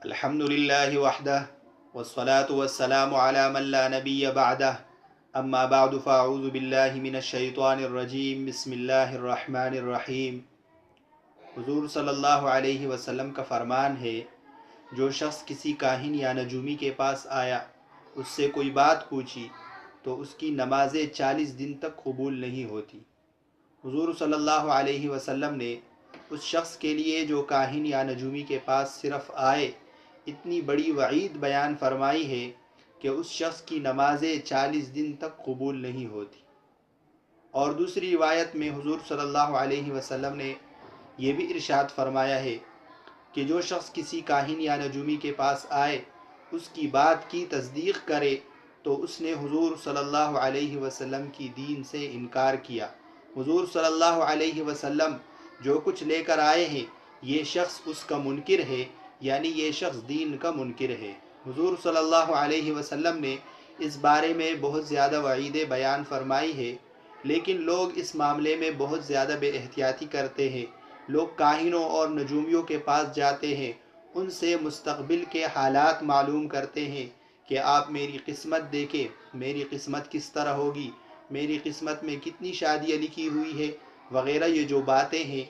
الحمد للہ وحدہ والصلاة والسلام علی من لا نبی بعدہ اما بعد فاعوذ باللہ من الشیطان الرجیم بسم اللہ الرحمن الرحیم۔ حضور صلی اللہ علیہ وسلم کا فرمان ہے، جو شخص کسی کاہن یا نجومی کے پاس آیا، اس سے کوئی بات پوچھی تو اس کی نمازیں 40 دن تک قبول نہیں ہوتی۔ حضور صلی اللہ علیہ وسلم نے اس شخص کے لیے جو کاہن یا نجومی کے پاس صرف آئے اتنی بڑی وعید بیان فرمائی ہے کہ اس شخص کی نمازیں 40 دن تک قبول نہیں ہوتی۔ اور دوسری روایت میں حضور صلی اللہ علیہ وسلم نے یہ بھی ارشاد فرمایا ہے کہ جو شخص کسی کاہن یا نجومی کے پاس آئے، اس کی بات کی تصدیق کرے تو اس نے حضور صلی اللہ علیہ وسلم کی دین سے انکار کیا۔ حضور صلی اللہ علیہ وسلم جو کچھ لے کر آئے ہیں، یہ شخص اس کا منکر ہے، یعنی یہ شخص دین کا منکر ہے۔ حضور صلی اللہ علیہ وسلم نے اس بارے میں بہت زیادہ وعیدیں بیان فرمائی ہے، لیکن لوگ اس معاملے میں بہت زیادہ بے احتیاطی کرتے ہیں۔ لوگ کاہنوں اور نجومیوں کے پاس جاتے ہیں، ان سے مستقبل کے حالات معلوم کرتے ہیں کہ آپ میری قسمت دیکھیں، میری قسمت کس طرح ہوگی، میری قسمت میں کتنی شادیاں لکھی ہوئی ہے وغیرہ۔ یہ جو باتیں ہیں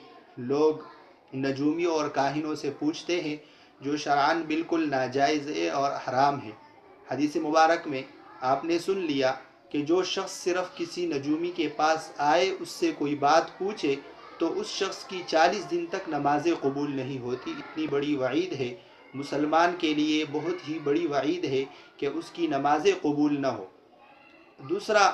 لوگ نجومیوں اور کاہنوں سے پوچھتے ہیں، جو شرعاً بالکل ناجائز ہے اور حرام ہے۔ حدیث مبارک میں آپ نے سن لیا کہ جو شخص صرف کسی نجومی کے پاس آئے، اس سے کوئی بات پوچھے تو اس شخص کی 40 دن تک نمازیں قبول نہیں ہوتی۔ اتنی بڑی وعید ہے، مسلمان کے لیے بہت ہی بڑی وعید ہے کہ اس کی نمازیں قبول نہ ہو۔ دوسرا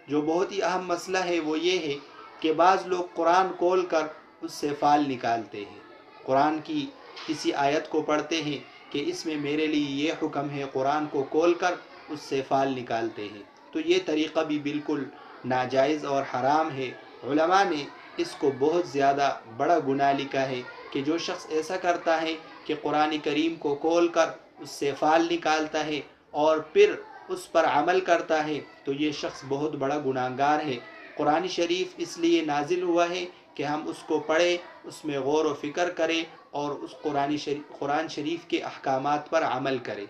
جو بہت ہی اہم مسئلہ ہے وہ یہ ہے کہ بعض لوگ قرآن کھول کر اس سے فال نکالتے ہیں، قرآن کی کسی آیت کو پڑھتے ہیں کہ اس میں میرے لیے یہ حکم ہے، قرآن کو کھول کر اس سے فال نکالتے ہیں، تو یہ طریقہ بھی بالکل ناجائز اور حرام ہے۔ علماء نے اس کو بہت زیادہ بڑا گناہ لکھا ہے کہ جو شخص ایسا کرتا ہے کہ قرآن کریم کو کھول کر اس سے فال نکالتا ہے اور پھر اس پر عمل کرتا ہے، تو یہ شخص بہت بڑا گناہگار ہے۔ قرآن شریف اس لیے نازل ہوا ہے کہ ہم اس کو پڑھیں، اس میں غور و فکر کریں اور اس قرآن شریف کے احکامات پر عمل کریں۔